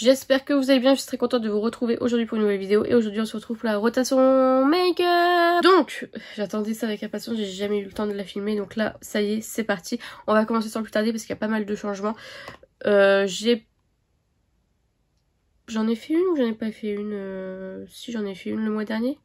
J'espère que vous allez bien, je suis très contente de vous retrouver aujourd'hui pour une nouvelle vidéo. Et aujourd'hui on se retrouve pour la rotation make-up. Donc, j'attendais ça avec impatience, j'ai jamais eu le temps de la filmer. Donc là, ça y est, c'est parti. On va commencer sans plus tarder parce qu'il y a pas mal de changements. J'en ai fait une ou j'en ai pas fait une Si, j'en ai fait une le mois dernier.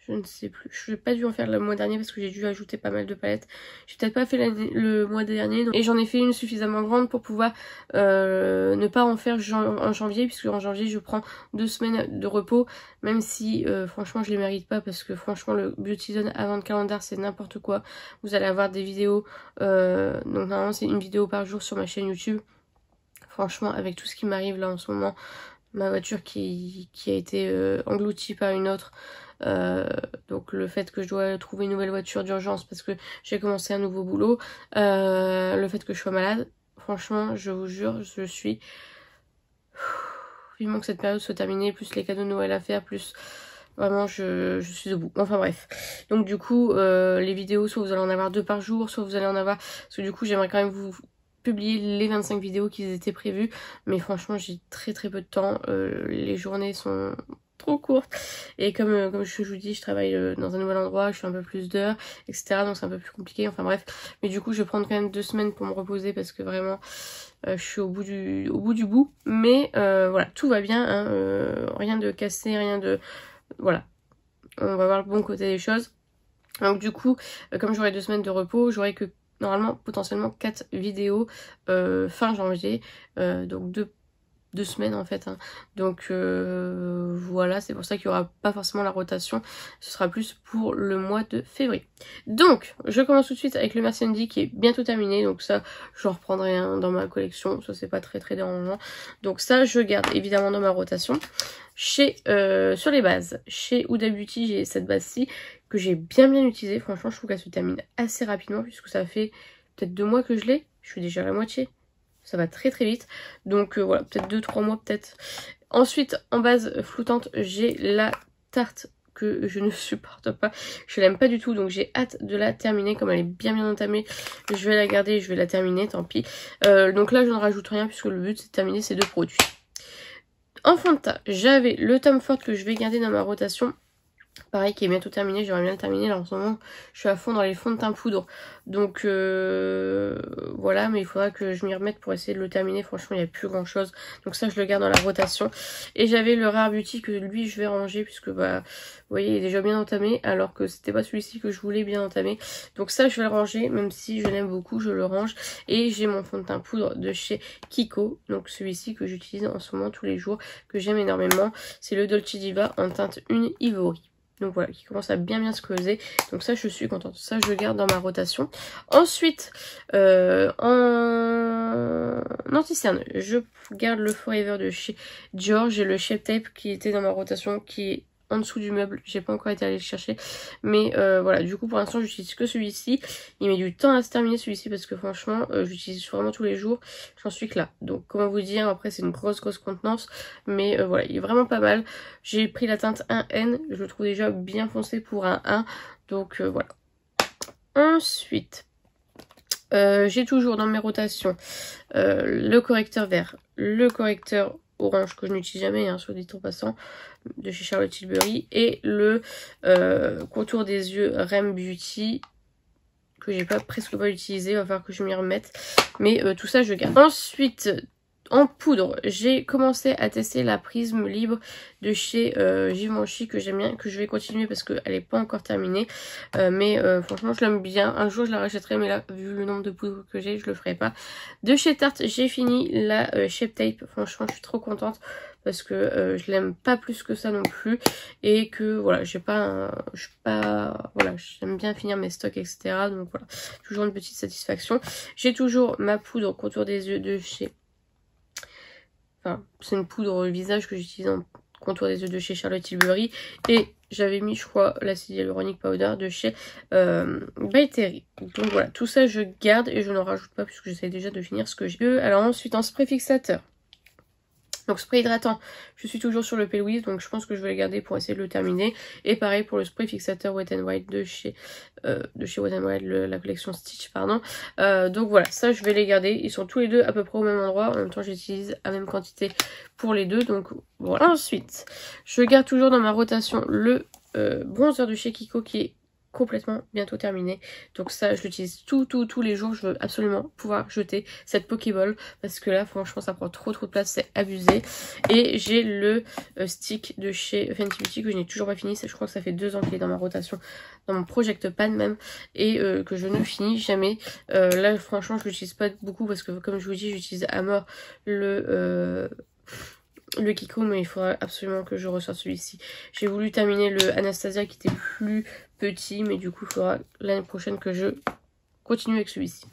Je ne sais plus. Je n'ai pas dû en faire le mois dernier parce que j'ai dû ajouter pas mal de palettes. J'ai peut-être pas fait le mois dernier. Et j'en ai fait une suffisamment grande pour pouvoir ne pas en faire en janvier. Puisque en janvier je prends 2 semaines de repos. Même si franchement je les mérite pas. Parce que franchement le Beauty Zone avant de calendar c'est n'importe quoi. Vous allez avoir des vidéos. Donc normalement c'est une vidéo par jour sur ma chaîne YouTube. Franchement avec tout ce qui m'arrive là en ce moment. Ma voiture qui a été engloutie par une autre. Donc le fait que je dois trouver une nouvelle voiture d'urgence parce que j'ai commencé un nouveau boulot, le fait que je sois malade, franchement je vous jure je suis vivement que cette période soit terminée, plus les cadeaux de Noël à faire, plus vraiment je suis au bout. Enfin bref, donc du coup les vidéos soit vous allez en avoir 2 par jour, soit vous allez en avoir, parce que du coup j'aimerais quand même vous publier les 25 vidéos qui étaient prévues, mais franchement j'ai très peu de temps, les journées sont trop courte et comme je vous dis je travaille dans un nouvel endroit, je fais un peu plus d'heures etc, donc c'est un peu plus compliqué, enfin bref, mais du coup je vais prendre quand même 2 semaines pour me reposer parce que vraiment je suis au bout du bout, mais voilà, tout va bien hein, rien de cassé, rien de, voilà, on va voir le bon côté des choses. Donc du coup comme j'aurai 2 semaines de repos, j'aurai que normalement potentiellement 4 vidéos fin janvier, donc 2 semaines en fait hein. Donc voilà, c'est pour ça qu'il n'y aura pas forcément la rotation, ce sera plus pour le mois de février. Donc je commence tout de suite avec le Merci Andy qui est bientôt terminé, donc ça je reprendrai un dans ma collection, ça c'est pas très dérangeant. Donc ça je garde évidemment dans ma rotation. Sur les bases, chez Huda Beauty j'ai cette base-ci que j'ai bien utilisée, franchement je trouve qu'elle se termine assez rapidement puisque ça fait peut-être 2 mois que je l'ai, je suis déjà à la moitié. Ça va très vite. Donc voilà, peut-être 2-3 mois peut-être. Ensuite, en base floutante, j'ai la Tarte que je ne supporte pas. Je l'aime pas du tout, donc j'ai hâte de la terminer. Comme elle est bien entamée, je vais la garder, je vais la terminer, tant pis. Donc là, je ne rajoute rien puisque le but c'est de terminer ces 2 produits. En fond de teint, j'avais le Tom Ford que je vais garder dans ma rotation. Pareil, qui est bientôt terminé, j'aimerais bien le terminer. Là en ce moment je suis à fond dans les fonds de teint poudre. Donc voilà, mais il faudra que je m'y remette pour essayer de le terminer. Franchement il n'y a plus grand chose. Donc ça je le garde dans la rotation. Et j'avais le Rare Beauty que lui je vais ranger puisque bah vous voyez il est déjà bien entamé. Alors que c'était pas celui-ci que je voulais bien entamer. Donc ça je vais le ranger, même si je l'aime beaucoup, je le range. Et j'ai mon fond de teint poudre de chez Kiko. Donc celui-ci que j'utilise en ce moment tous les jours, que j'aime énormément. C'est le Dolce Diva en teinte une Ivory. Donc voilà, qui commence à bien se creuser. Donc ça je suis contente. Ça je le garde dans ma rotation. Ensuite, en anti-cerne, je garde le Forever de chez Dior. J'ai le Shape Tape qui était dans ma rotation, qui est en dessous du meuble. J'ai pas encore été allée le chercher. Mais voilà, du coup pour l'instant j'utilise que celui-ci. Il met du temps à se terminer celui-ci parce que franchement j'utilise vraiment tous les jours. J'en suis que là. Donc comment vous dire, après c'est une grosse contenance. Mais voilà, il est vraiment pas mal. J'ai pris la teinte 1N. Je le trouve déjà bien foncé pour un 1. Donc voilà. Ensuite, j'ai toujours dans mes rotations le correcteur vert, le correcteur orange que je n'utilise jamais, hein, soit dit en passant, de chez Charlotte Tilbury, et le contour des yeux Rem Beauty que j'ai presque pas utilisé, il va falloir que je m'y remette, mais tout ça je garde. Ensuite, en poudre, j'ai commencé à tester la Prisme Libre de chez Givenchy que j'aime bien, que je vais continuer parce qu'elle n'est pas encore terminée. Mais franchement, je l'aime bien. Un jour, je la rachèterai, mais là, vu le nombre de poudres que j'ai, je le ferai pas. De chez Tarte, j'ai fini la Shape Tape. Franchement, je suis trop contente parce que je l'aime pas plus que ça non plus. Et que voilà, voilà, j'aime bien finir mes stocks, etc. Donc voilà, toujours une petite satisfaction. J'ai toujours ma poudre contour des yeux de chez... Enfin, c'est une poudre visage que j'utilise en contour des yeux de chez Charlotte Tilbury. Et j'avais mis, je crois, l'acide hyaluronique powder de chez By Terry. Donc voilà, tout ça je garde et je n'en rajoute pas puisque j'essaie déjà de finir ce que j'ai. Alors ensuite, en spray fixateur, Donc spray hydratant, je suis toujours sur le P. Louise, donc je pense que je vais le garder pour essayer de le terminer. Et pareil pour le spray fixateur Wet n Wild de chez Wet n Wild, la collection Stitch, pardon. Donc voilà, ça je vais les garder. Ils sont tous les deux à peu près au même endroit. En même temps j'utilise la même quantité pour les deux, donc voilà. Ensuite, je garde toujours dans ma rotation le bronzer de chez Kiko qui est complètement bientôt terminé, donc ça je l'utilise tous les jours. Je veux absolument pouvoir jeter cette Pokéball parce que là franchement ça prend trop de place, c'est abusé. Et j'ai le stick de chez Fenty Beauty que je n'ai toujours pas fini, je crois que ça fait 2 ans qu'il est dans ma rotation, dans mon Project Pan même, et que je ne finis jamais. Là franchement je l'utilise pas beaucoup parce que comme je vous dis j'utilise à mort le Kiko, mais il faudra absolument que je ressorte celui-ci. J'ai voulu terminer le Anastasia qui était plus petit, mais du coup il faudra l'année prochaine que je continue avec celui-ci.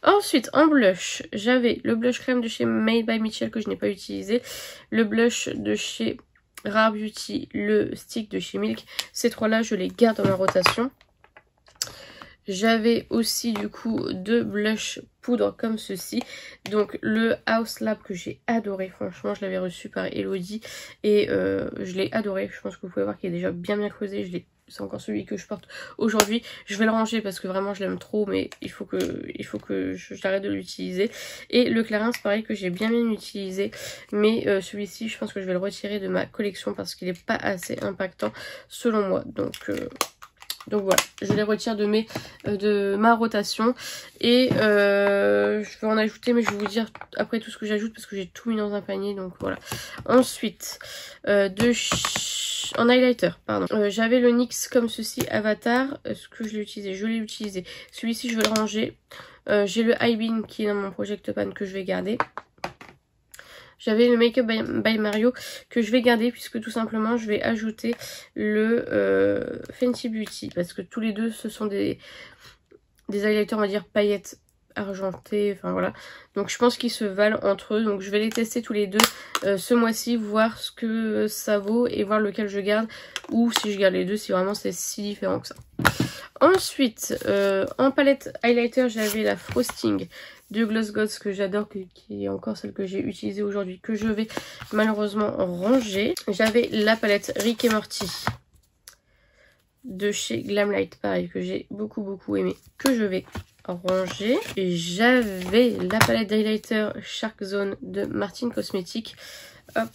Ensuite en blush, j'avais le blush crème de chez Made by Mitchell que je n'ai pas utilisé, le blush de chez Rare Beauty, le stick de chez Milk. Ces trois là je les garde dans ma rotation. J'avais aussi du coup 2 blush poudre comme ceci. Donc le House Lab que j'ai adoré, franchement je l'avais reçu par Elodie et je l'ai adoré. Je pense que vous pouvez voir qu'il est déjà bien creusé. C'est encore celui que je porte aujourd'hui. Je vais le ranger parce que vraiment je l'aime trop, mais il faut que j'arrête de l'utiliser. Et le Clarins pareil que j'ai bien utilisé, mais celui-ci je pense que je vais le retirer de ma collection parce qu'il n'est pas assez impactant selon moi. Donc voilà, je les retire de ma rotation. Et je vais en ajouter, mais je vais vous dire après tout ce que j'ajoute parce que j'ai tout mis dans un panier. Donc voilà. Ensuite, en highlighter, pardon. J'avais le NYX comme ceci, Avatar. Est-ce que je l'ai utilisé? Je l'ai utilisé. Celui-ci, je vais le ranger. J'ai le High Beam qui est dans mon Project Pan que je vais garder. J'avais le Make Up by Mario que je vais garder puisque tout simplement je vais ajouter le Fenty Beauty parce que tous les deux ce sont des highlighters on va dire paillettes argentées, enfin voilà. Donc je pense qu'ils se valent entre eux, donc je vais les tester tous les deux ce mois-ci, voir ce que ça vaut et voir lequel je garde ou si je garde les deux, si vraiment c'est si différent que ça. Ensuite, en palette highlighter, j'avais la Frosting de Gloss Gods que j'adore, qui est encore celle que j'ai utilisée aujourd'hui, que je vais malheureusement ranger. J'avais la palette Rick et Morty de chez Glamlight, pareil, que j'ai beaucoup aimé, que je vais ranger. Et j'avais la palette d'highlighter Shark Zone de Martin Cosmetics, hop,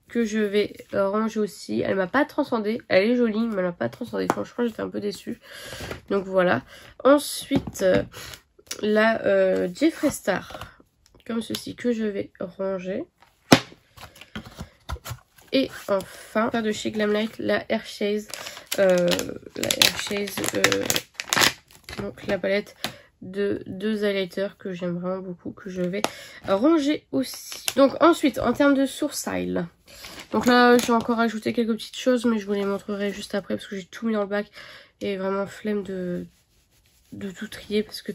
que je vais ranger aussi. Elle m'a pas transcendé, elle est jolie mais elle m'a pas transcendé, franchement j'étais un peu déçue, donc voilà. Ensuite la Jeffree Star comme ceci que je vais ranger. Et enfin de chez Glamlight la Hershey's, donc la palette de 2 highlighters que j'aime vraiment beaucoup, que je vais ranger aussi. Donc ensuite en termes de sourcils, donc là j'ai encore ajouté quelques petites choses mais je vous les montrerai juste après parce que j'ai tout mis dans le bac et vraiment flemme de tout trier parce que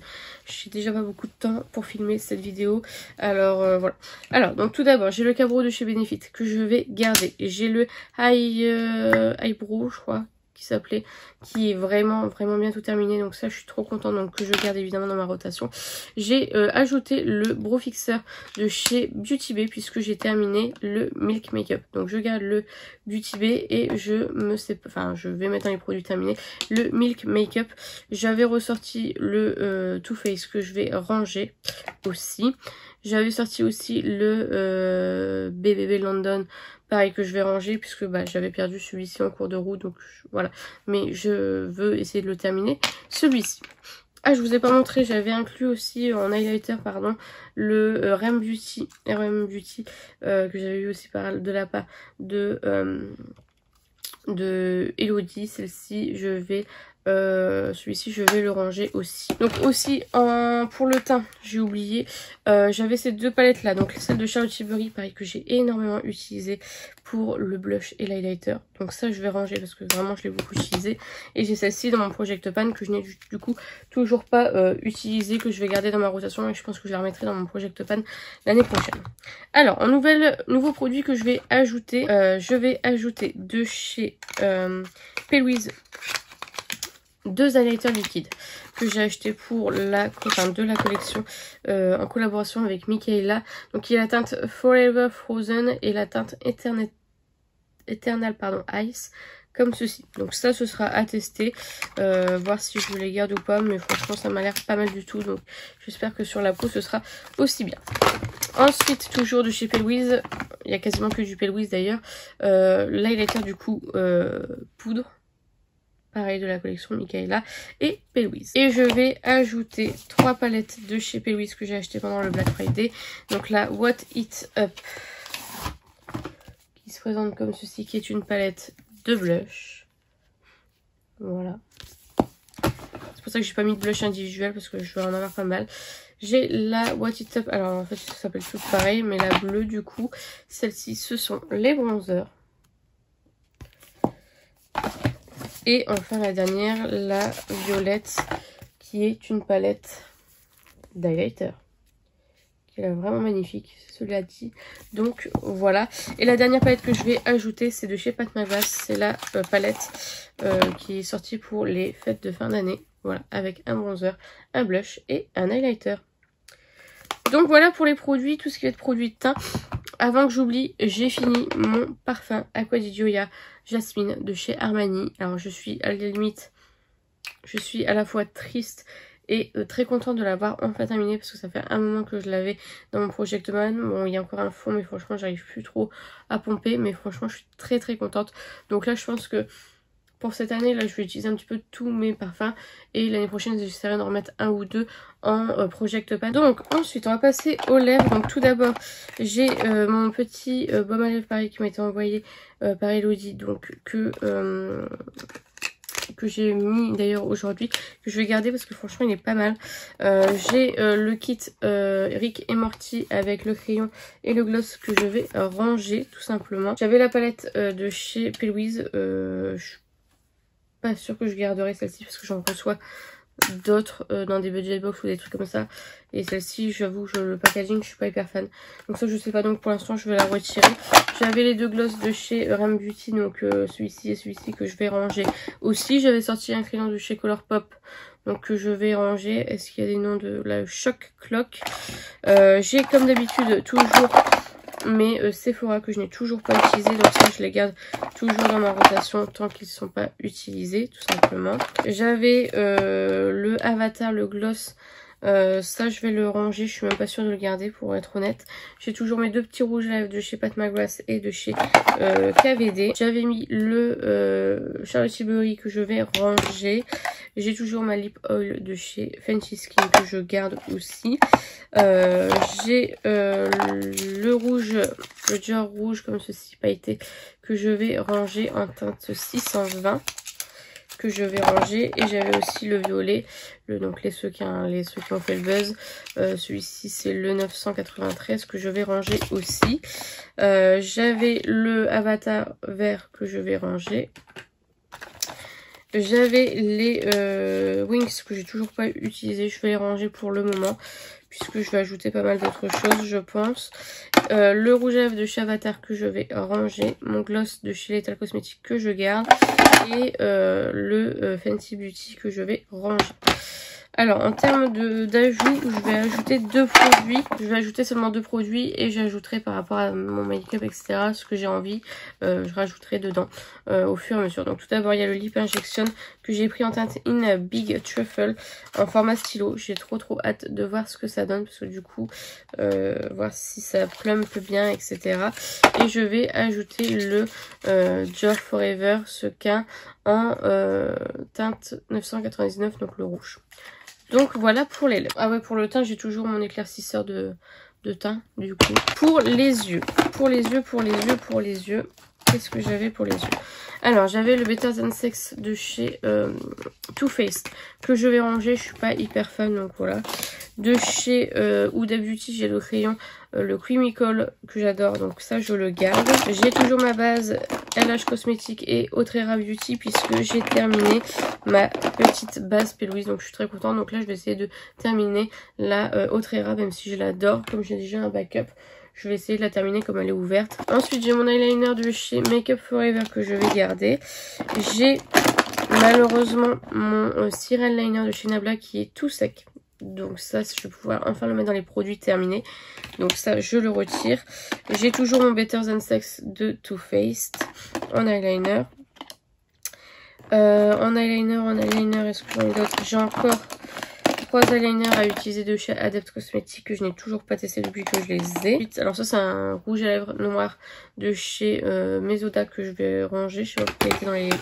j'ai déjà pas beaucoup de temps pour filmer cette vidéo. Alors voilà. Alors donc tout d'abord j'ai le Cabro de chez Benefit que je vais garder. J'ai le Eyebrow je crois qui s'appelait, qui est vraiment bien tout terminé, donc ça je suis trop contente, donc que je garde évidemment dans ma rotation. J'ai ajouté le Brow Fixer de chez Beauty Bay puisque j'ai terminé le Milk Makeup, donc je garde le Beauty Bay et je vais mettre dans les produits terminés le Milk Makeup. J'avais ressorti le Too Faced que je vais ranger aussi. J'avais sorti aussi le BBB London, pareil, que je vais ranger puisque j'avais perdu celui-ci en cours de route, donc voilà. Mais je veux essayer de le terminer, celui-ci. Ah, je vous ai pas montré, j'avais inclus aussi en highlighter, pardon, le RM Beauty que j'avais eu aussi de la part de Elodie. Celle-ci, je vais... celui-ci je vais le ranger aussi. Donc aussi pour le teint j'ai oublié, j'avais ces 2 palettes là, donc celle de Charlotte Tilbury pareil que j'ai énormément utilisé pour le blush et l'highlighter, donc ça je vais ranger parce que vraiment je l'ai beaucoup utilisé. Et j'ai celle-ci dans mon Project Pan que je n'ai du coup toujours pas utilisée, que je vais garder dans ma rotation et je pense que je la remettrai dans mon Project Pan l'année prochaine. Alors en nouveau produit que je vais ajouter, de chez P. Louise 2 highlighters liquides que j'ai acheté pour de la collection en collaboration avec Michaela. Donc il y a la teinte Forever Frozen et la teinte Eternal Ice. Comme ceci. Donc ça, ce sera à tester, voir si je les garde ou pas, mais franchement ça m'a l'air pas mal du tout, donc j'espère que sur la peau ce sera aussi bien. Ensuite, toujours de chez P. Louise, il y a quasiment que du P. Louise d'ailleurs, l'highlighter du coup poudre, pareil de la collection Michaela et P. Louise. Et je vais ajouter 3 palettes de chez P. Louise que j'ai acheté pendant le Black Friday, donc la What It Up, qui se présente comme ceci, qui est une palette de blush. Voilà. C'est pour ça que j'ai pas mis de blush individuel parce que je vais en avoir pas mal. J'ai la What It Up. Alors en fait ça s'appelle tout pareil, mais la bleue du coup. Celle-ci ce sont les bronzers. Et enfin la dernière, la violette, qui est une palette d'highlighter. Elle est vraiment magnifique, cela dit. Donc voilà. Et la dernière palette que je vais ajouter, c'est de chez Pat McGrath. C'est la palette qui est sortie pour les fêtes de fin d'année. Voilà, avec un bronzer, un blush et un highlighter. Donc voilà pour les produits, tout ce qui va être produit de teint. Avant que j'oublie, j'ai fini mon parfum Acqua di Gioia Jasmine de chez Armani. Alors je suis à la limite, je suis à la fois triste et très contente de l'avoir enfin terminé parce que ça fait un moment que je l'avais dans mon Project Man. Bon, il y a encore un fond mais franchement j'arrive plus trop à pomper, mais franchement je suis très contente. Donc là je pense que pour cette année là je vais utiliser un petit peu tous mes parfums et l'année prochaine j'essaierai d'en remettre un ou deux en Project Pan. Donc ensuite on va passer aux lèvres. Donc tout d'abord j'ai mon petit baume à lèvres pareil qui m'a été envoyé par Elodie, donc que j'ai mis d'ailleurs aujourd'hui, que je vais garder parce que franchement il est pas mal. J'ai le kit Rick et Morty avec le crayon et le gloss que je vais ranger tout simplement. J'avais la palette de chez P. Louise, je suis pas sûre que je garderai celle-ci parce que j'en reçois d'autres dans des budget box ou des trucs comme ça, et celle-ci j'avoue le packaging je suis pas hyper fan, donc ça je sais pas, donc pour l'instant je vais la retirer. J'avais les deux gloss de chez Ram Beauty, donc celui-ci et celui-ci que je vais ranger aussi. J'avais sorti un crayon de chez Colourpop donc que je vais ranger. Est-ce qu'il y a des noms de la Shock Clock? J'ai comme d'habitude toujours mais Sephora que je n'ai toujours pas utilisé, donc ça je les garde toujours dans ma rotation tant qu'ils ne sont pas utilisés tout simplement. J'avais le Avatar, le gloss, ça je vais le ranger, je suis même pas sûre de le garder pour être honnête. J'ai toujours mes deux petits rouges à lèvres de chez Pat McGrath et de chez KVD. J'avais mis le Charlotte Tilbury que je vais ranger. J'ai toujours ma lip oil de chez Fancy Skin que je garde aussi. J'ai le rouge, le Dior rouge comme ceci pailleté que je vais ranger en teinte 620 que je vais ranger. Et j'avais aussi le violet, donc ceux qui ont fait le buzz, celui-ci c'est le 993 que je vais ranger aussi. J'avais le Avatar vert que je vais ranger. J'avais les Wings que j'ai toujours pas utilisé, je vais les ranger pour le moment puisque je vais ajouter pas mal d'autres choses je pense. Le rouge à lèvres de chez Avatar que je vais ranger, mon gloss de chez Lethal Cosmetics que je garde et le Fenty Beauty que je vais ranger. Alors en termes d'ajout, je vais ajouter deux produits. Je vais ajouter seulement deux produits et j'ajouterai par rapport à mon make-up etc. ce que j'ai envie, je rajouterai dedans au fur et à mesure. Donc tout d'abord il y a le Lip Injection que j'ai pris en teinte In Big Truffle en format stylo. J'ai trop hâte de voir ce que ça donne parce que du coup voir si ça plumpe bien etc. Et je vais ajouter le Dior Forever sequin en teinte 999, donc le rouge. Donc voilà pour les lèvres. Ah ouais, pour le teint, j'ai toujours mon éclaircisseur de teint du coup. Pour les yeux, qu'est-ce que j'avais pour les yeux? Alors j'avais le Better Than Sex de chez Too Faced que je vais ranger, je suis pas hyper fan donc voilà. De chez Huda Beauty j'ai le crayon, le Creamy Coal que j'adore, donc ça je le garde. J'ai toujours ma base LH Cosmetics et Outrera Beauty puisque j'ai terminé ma petite base P. Louise, donc je suis très contente. Donc là je vais essayer de terminer la Outrera même si je l'adore, comme j'ai déjà un backup. Je vais essayer de la terminer comme elle est ouverte. Ensuite, j'ai mon eyeliner de chez Make Up Forever que je vais garder. J'ai malheureusement mon Cyril Liner de chez Nabla qui est tout sec. Donc ça, je vais pouvoir enfin le mettre dans les produits terminés. Donc ça, je le retire. J'ai toujours mon Better Than Sex de Too Faced en eyeliner. En eyeliner, est-ce que j'en ai d'autres? J'ai encore 3 eyeliners à utiliser de chez Adept Cosmetics que je n'ai toujours pas testé depuis que je les ai. Alors ça, c'est un rouge à lèvres noir de chez Mesoda que je vais ranger. Je sais pas pourquoi il était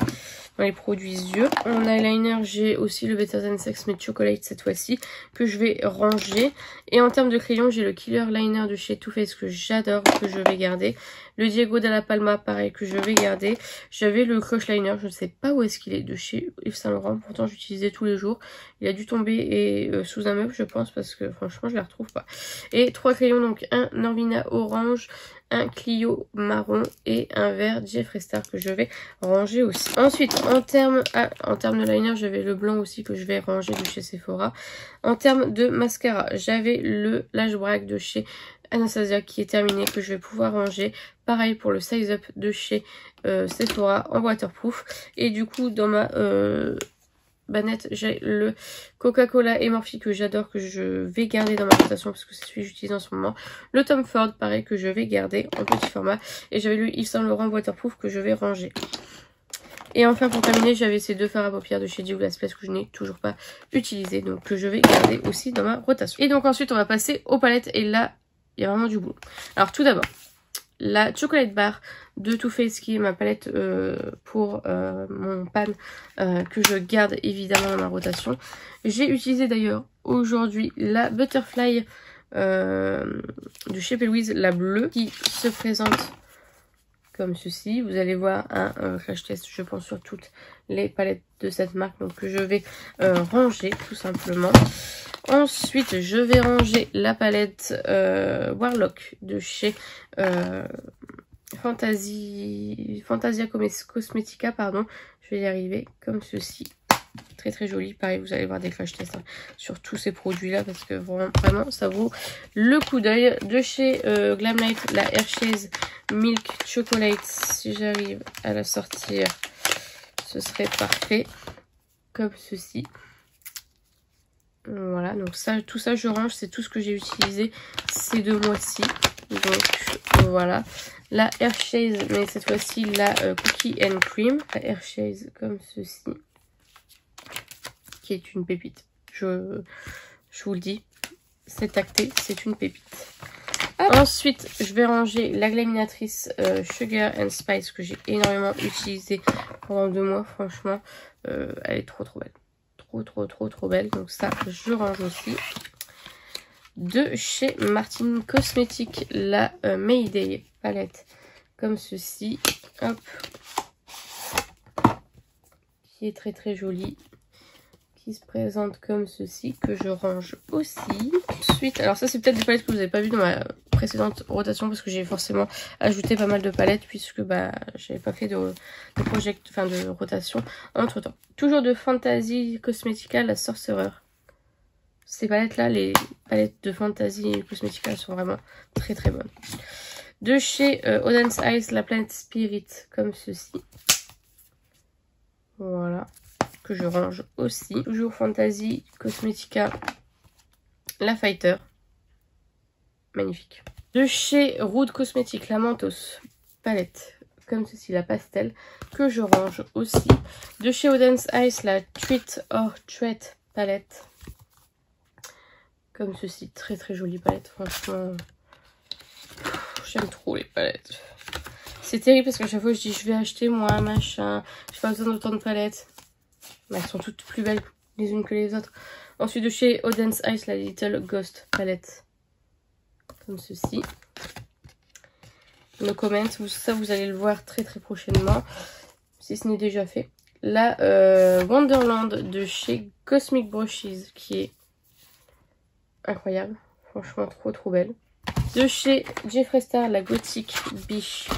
dans les produits yeux. En eyeliner, j'ai aussi le Better Than Sex mais Chocolate cette fois-ci que je vais ranger. Et en termes de crayon, j'ai le Killer Liner de chez Too Faced que j'adore, que je vais garder. Le Diego Della Palma, pareil, que je vais garder. J'avais le Crush Liner, je ne sais pas où est-ce qu'il est, de chez Yves Saint Laurent. Pourtant, j'utilisais tous les jours. Il a dû tomber et sous un meuble, je pense, parce que franchement, je ne la retrouve pas. Et 3 crayons, donc un Norvina orange, un Clio marron et un vert Jeffree Star que je vais ranger aussi. Ensuite, en termes de liner, j'avais le blanc aussi que je vais ranger de chez Sephora. En termes de mascara, j'avais le Lash Brag de chez Anastasia qui est terminé, que je vais pouvoir ranger. Pareil pour le Size Up de chez Sephora en waterproof. Et du coup, dans ma banette, j'ai le Coca-Cola et Morphe que j'adore, que je vais garder dans ma rotation parce que c'est celui que j'utilise en ce moment. Le Tom Ford, pareil, que je vais garder en petit format. Et j'avais le Yves Saint Laurent waterproof que je vais ranger. Et enfin, pour terminer, j'avais ces 2 fards à paupières de chez Douglas Place que je n'ai toujours pas utilisé, donc que je vais garder aussi dans ma rotation. Et donc ensuite, on va passer aux palettes et là, il y a vraiment du boulot. Alors tout d'abord, la Chocolate Bar de Too Faced qui est ma palette pour mon pan que je garde évidemment dans ma rotation. J'ai utilisé d'ailleurs aujourd'hui la Butterfly de chez P. Louise, la bleue, qui se présente comme ceci. Vous allez voir un flash test, je pense, sur toutes les palettes de cette marque, donc que je vais ranger tout simplement. Ensuite, je vais ranger la palette Warlock de chez Fantasia Cosmetica, pardon. Je vais y arriver, comme ceci. Très très joli. Pareil, vous allez voir des flash tests sur tous ces produits là parce que vraiment ça vaut le coup d'œil. De chez Glamlight, la Hershey's Milk Chocolate, si j'arrive à la sortir, ce serait parfait. Comme ceci. Voilà, donc ça, tout ça je range, c'est tout ce que j'ai utilisé ces 2 mois-ci. Donc voilà, la Hershey's, mais cette fois-ci la Cookie and Cream, la Hershey's comme ceci, qui est une pépite. Je vous le dis, c'est tacté, c'est une pépite. Ensuite, je vais ranger la glaminatrice Sugar and Spice que j'ai énormément utilisée pendant 2 mois. Franchement, elle est trop belle. Trop belle. Donc ça, je range aussi. De chez Martin Cosmetics, la Mayday palette comme ceci. Hop. Qui est très jolie. Qui se présente comme ceci, que je range aussi. Ensuite, alors ça c'est peut-être des palettes que vous n'avez pas vu dans ma précédente rotation parce que j'ai forcément ajouté pas mal de palettes puisque bah j'avais pas fait de rotation entre temps. Toujours de Fantasy Cosmetica, la Sorcerer. Ces palettes là, les palettes de Fantasy Cosmetica sont vraiment très bonnes. De chez Odense Ice, la Planet Spirit comme ceci. Voilà. Que je range aussi. Toujours Fantasy Cosmetica, la Fighter. Magnifique. De chez Rude Cosmetics, la Mentos palette comme ceci, la pastel, que je range aussi. De chez Odense Ice, la Treat or Treat palette comme ceci, très jolie palette, franchement j'aime trop les palettes. C'est terrible parce qu'à chaque fois je dis je vais acheter moi machin, j'ai pas besoin d'autant de palettes. Mais elles sont toutes plus belles les unes que les autres. Ensuite de chez Odense Ice, la Little Ghost palette. Comme ceci. No comment, ça vous allez le voir très prochainement. Si ce n'est déjà fait. La Wonderland de chez Cosmic Brushes qui est incroyable. Franchement trop belle. De chez Jeffree Star, la Gothic Biche.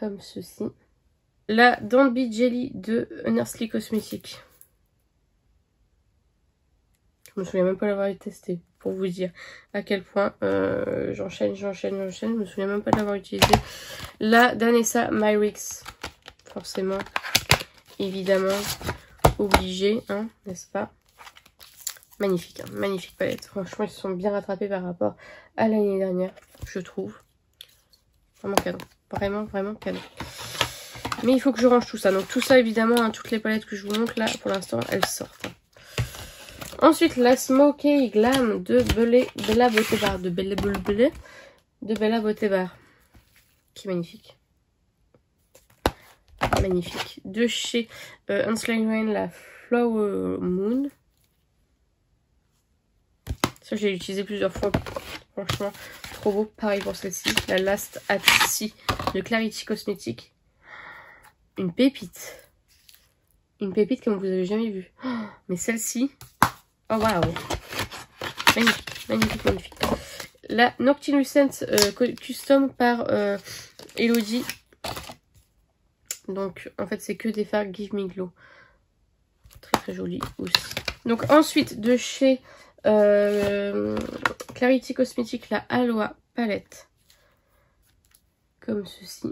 Comme ceci. La Don't Be Jelly de Nursery Cosmetics. Je me souviens même pas l'avoir testé. pour vous dire à quel point j'enchaîne. Je me souviens même pas de l'avoir utilisé. La Danessa Myrix, forcément, évidemment, obligé, hein, n'est-ce pas? Magnifique, hein, magnifique palette. Franchement, ils se sont bien rattrapés par rapport à l'année dernière, je trouve. Vraiment cadeau. Vraiment, vraiment cadeau. Mais il faut que je range tout ça. Donc tout ça, évidemment, hein, toutes les palettes que je vous montre là, pour l'instant, elles sortent. Ensuite, la Smoky Glam de Bella Beauté Bar. De Bella Beauté Bar. Qui est magnifique. Magnifique. De chez Unslane Rain, la Flower Moon. Ça, j'ai utilisé plusieurs fois. Franchement, trop beau. Pareil pour celle-ci. La Last at Sea de Clarity Cosmetics. Une pépite. Une pépite comme vous avez jamais vu. Oh, mais celle-ci. Oh waouh. Magnifique, magnifique, magnifique. La Noctilucent Custom par Elodie. Donc en fait c'est que des fards Give Me Glow. Très très joli aussi. Donc ensuite de chez Clarity Cosmetics, la Aloha palette. Comme ceci.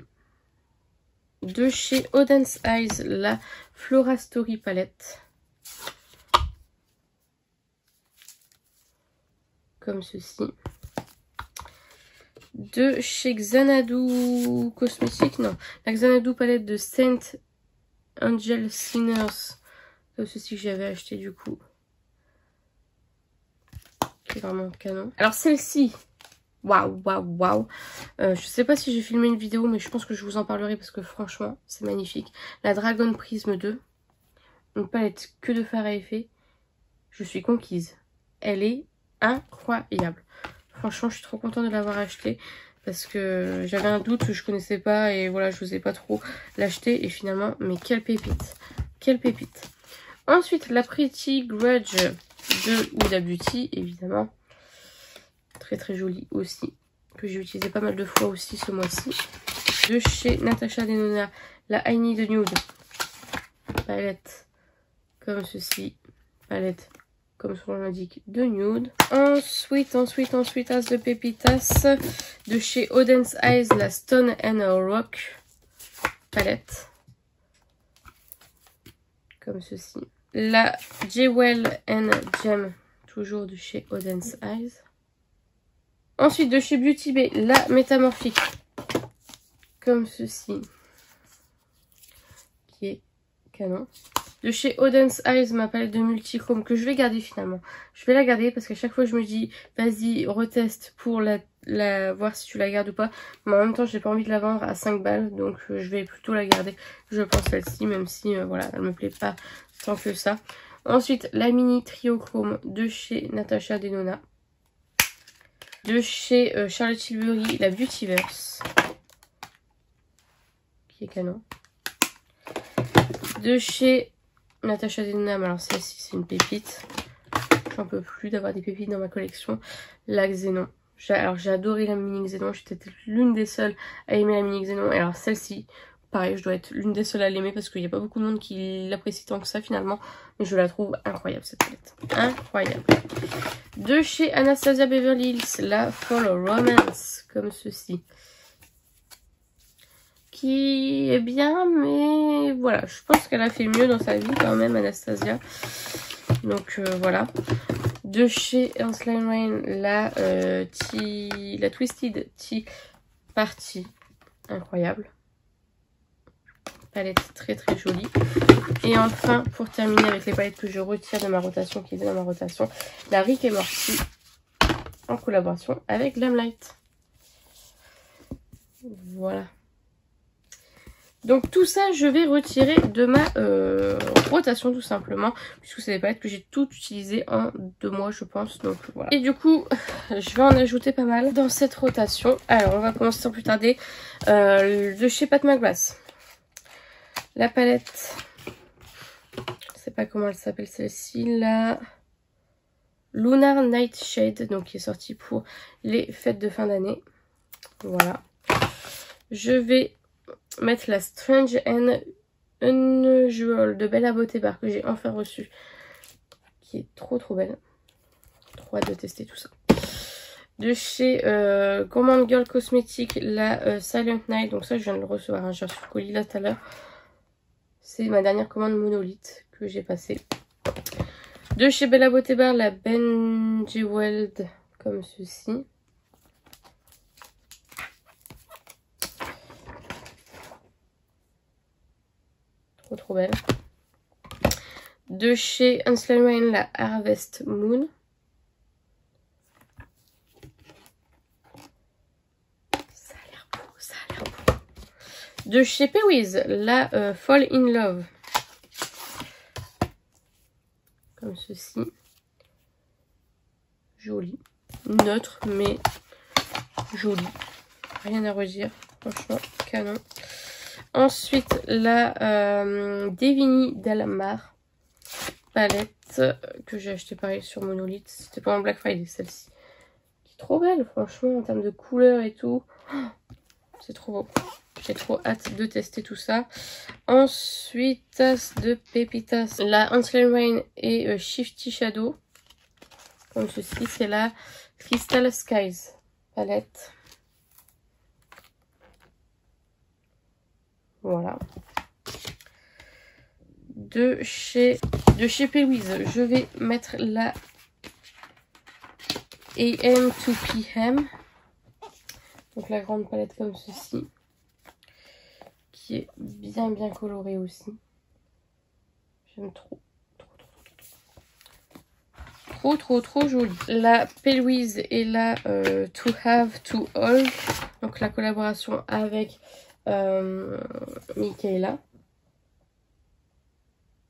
De chez Auden's Eyes, la Flora Story palette. Comme ceci. De chez Xanadu Cosmetics, non, la Xanadu palette de Saint Angel Sinners. Comme ceci que j'avais acheté du coup. Qui est vraiment canon. Alors celle-ci, waouh, waouh, waouh. Je sais pas si j'ai filmé une vidéo, mais je pense que je vous en parlerai parce que franchement, c'est magnifique. La Dragon Prism 2. Une palette que de fard à effet. Je suis conquise. Elle est incroyable. Franchement, je suis trop contente de l'avoir acheté parce que j'avais un doute, je connaissais pas et voilà, je n'osais pas trop l'acheter et finalement, mais quelle pépite. Quelle pépite. Ensuite, la Pretty Grudge de Huda Beauty, évidemment. Très très jolie aussi, que j'ai utilisé pas mal de fois aussi ce mois-ci. De chez Natasha Denona, la I Need Nude palette comme ceci, palette comme son nom l'indique de nude. Ensuite, as de pépitas de chez Auden's Eyes, la Stone and Rock palette comme ceci. La Jewel and Gem, toujours de chez Auden's Eyes. Ensuite, de chez Beauty Bay, la Métamorphique comme ceci, qui est canon. De chez Auden's Eyes, ma palette de multichrome que je vais garder finalement. Je vais la garder parce qu'à chaque fois je me dis vas-y reteste pour la voir si tu la gardes ou pas. Mais en même temps j'ai pas envie de la vendre à 5 balles. Donc je vais plutôt la garder. Je pense celle-ci même si voilà elle me plaît pas tant que ça. Ensuite la mini Triochrome de chez Natasha Denona. De chez Charlotte Tilbury, la Beautyverse. Qui est canon. De chez Natasha Denona, alors celle-ci c'est une pépite. J'en peux plus d'avoir des pépites dans ma collection. La Xénon. Alors j'ai adoré la mini Xénon. J'étais l'une des seules à aimer la mini Xénon. Et alors celle-ci, pareil, je dois être l'une des seules à l'aimer parce qu'il n'y a pas beaucoup de monde qui l'apprécie tant que ça finalement. Mais je la trouve incroyable cette palette. Incroyable. De chez Anastasia Beverly Hills, la Follow Romance. Comme ceci. Qui est bien, mais voilà, je pense qu'elle a fait mieux dans sa vie quand même, Anastasia. Donc voilà. De chez Unslane Rain, la Twisted Tea Party, incroyable. Palette très très jolie. Et enfin, pour terminer avec les palettes que je retire de ma rotation, qui est dans ma rotation, la Rick et Morty en collaboration avec Glamlight. Voilà. Donc tout ça, je vais retirer de ma rotation tout simplement. Puisque c'est des palettes que j'ai toutes utilisées en 2 mois je pense. Donc voilà. Et du coup, je vais en ajouter pas mal dans cette rotation. Alors on va commencer sans plus tarder. De chez Pat McGrath. La palette, je sais pas comment elle s'appelle celle-ci. La Lunar Nightshade. Donc qui est sortie pour les fêtes de fin d'année. Voilà. Je vais mettre la Strange and Unusual de Bella Beauté Bar que j'ai enfin reçue, qui est trop trop belle. Trop hâte de tester tout ça. De chez Gourmand Girl Cosmetics, la Silent Night. Donc ça, je viens de le recevoir. Hein. J'ai reçu le colis là tout à l'heure. C'est ma dernière commande monolithe que j'ai passée. De chez Bella Beauté Bar, la Ben Jeweled, comme ceci. Trop belle. De chez Ansel Wayne, la Harvest Moon. Ça a l'air beau, ça a l'air beau. De chez Pewiz, la Fall in Love. Comme ceci. Joli. Neutre, mais joli. Rien à redire. Franchement, canon. Ensuite, la Devini Delmar palette que j'ai acheté pareil sur Monolith. C'était pendant Black Friday celle-ci. Qui est trop belle, franchement, en termes de couleurs et tout. Oh, c'est trop beau. J'ai trop hâte de tester tout ça. Ensuite, de Pépitas, la Ansel Rain et Shifty Shadow. Comme ceci, c'est la Crystal Skies palette. Voilà. De chez Pewiz, je vais mettre la AM to PM. Donc la grande palette comme ceci. Qui est bien colorée aussi. J'aime trop. Trop jolie. La Pewiz et la To Have To All. Donc la collaboration avec Michaela.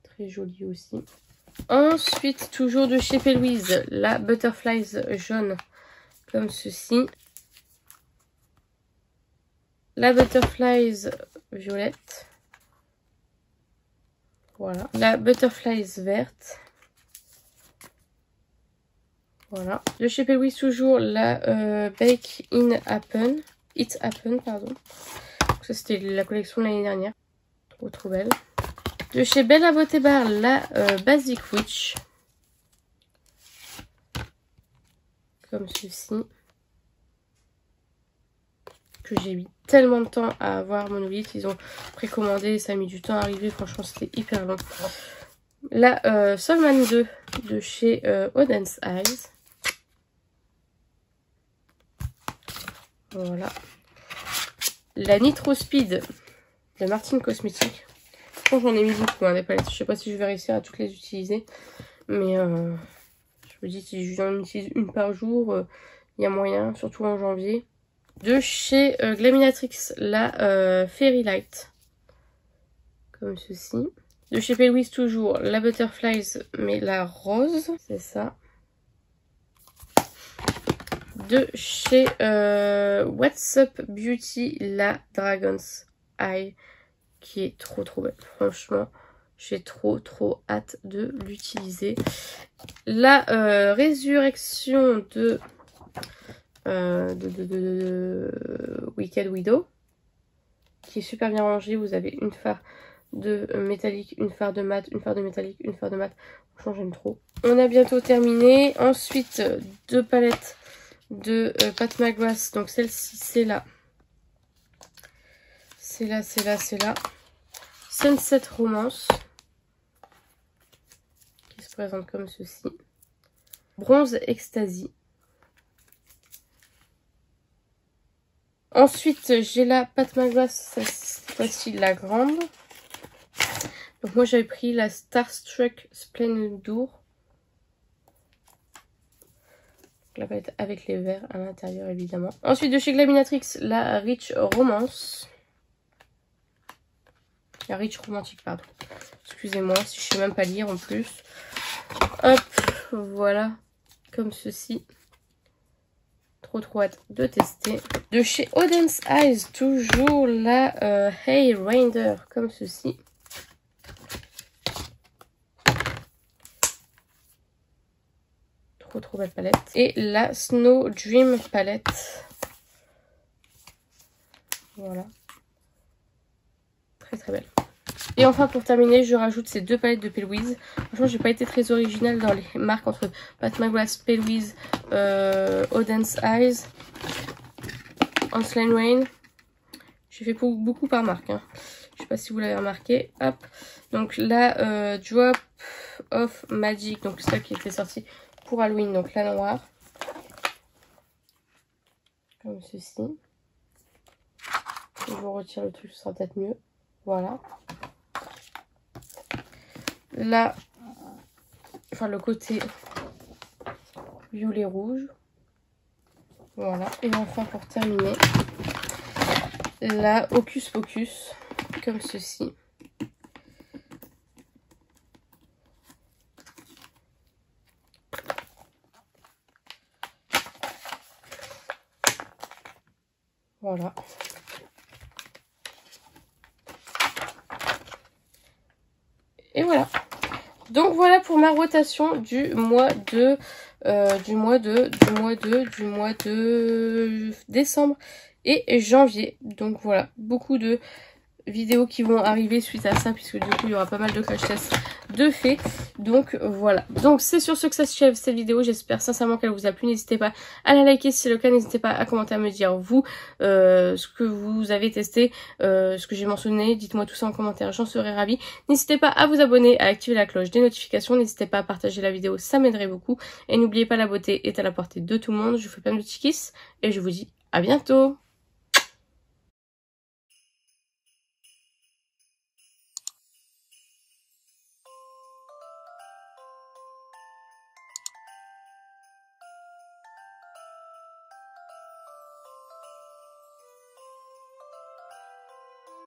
Très jolie aussi. Ensuite, toujours de chez Pewiz, la Butterflies jaune. Comme ceci. La Butterflies violette. Voilà. La Butterflies verte. Voilà. De chez Pewiz, toujours la Bake in Happen. It Happen, pardon. Donc ça, c'était la collection de l'année dernière. Trop belle. De chez Bella Beauté Bar, la Basic Witch. Comme ceci. Que j'ai mis tellement de temps à avoir Monolith. Ils ont précommandé, ça a mis du temps à arriver. Franchement, c'était hyper long. La Soulman 2 de chez Odense Eyes. Voilà. La Nitro Speed de Martine Cosmetics. Je pense que j'en ai mis beaucoup des palettes. Je sais pas si je vais réussir à toutes les utiliser. Mais je me dis si j'en utilise une par jour, il y a moyen, surtout en janvier. De chez Glaminatrix, la Fairy Light. Comme ceci. De chez Pewiz toujours la Butterflies, mais la rose. C'est ça. De chez What's Up Beauty, la Dragon's Eye. Qui est trop belle. Franchement, j'ai trop hâte de l'utiliser. La résurrection de Wicked Widow. Qui est super bien rangée. Vous avez une fard de métallique, une fard de mat, une fard de métallique, une fard de mat. Franchement, j'aime trop. On a bientôt terminé. Ensuite, deux palettes de Pat McGrath. Donc celle-ci, c'est là. C'est là. Sunset Romance. Qui se présente comme ceci. Bronze Ecstasy. Ensuite, j'ai la Pat McGrath, cette fois-ci la grande. Donc moi j'avais pris la Starstruck Splendor. La palette avec les verres à l'intérieur évidemment. Ensuite de chez Glaminatrix, la Rich Romance. La Rich Romantique, pardon. Excusez-moi si je sais même pas lire en plus. Hop, voilà. Comme ceci. Trop hâte de tester. De chez Odense Eyes, toujours la Hey Rainder, comme ceci. Trop belle palette. Et la Snow Dream palette. Voilà. Très belle. Et enfin pour terminer, je rajoute ces 2 palettes de P. Franchement, j'ai pas été très originale dans les marques entre Pat McGrath, P. Odense Eyes, Ansel Rain. J'ai fait beaucoup par marque. Hein. Je sais pas si vous l'avez remarqué. Hop. Donc la Drop of Magic. Donc celle qui était sortie pour Halloween. Donc la noire. Comme ceci. Je vous retire le truc, ce sera peut-être mieux. Voilà. Là, enfin le côté violet rouge. Voilà. Et enfin pour terminer, la Hocus Pocus. Comme ceci. Voilà. Et voilà. Donc voilà pour ma rotation du mois de décembre et janvier. Donc voilà, beaucoup de vidéos qui vont arriver suite à ça, puisque du coup il y aura pas mal de crash tests de fait. Donc voilà, donc c'est sur ce que s'achève cette vidéo. J'espère sincèrement qu'elle vous a plu. N'hésitez pas à la liker si c'est le cas, n'hésitez pas à commenter, à me dire vous ce que vous avez testé, ce que j'ai mentionné. Dites-moi tout ça en commentaire, j'en serai ravie. N'hésitez pas à vous abonner, à activer la cloche des notifications, n'hésitez pas à partager la vidéo, ça m'aiderait beaucoup. Et n'oubliez pas, la beauté est à la portée de tout le monde. Je vous fais plein de petits kisses et je vous dis à bientôt.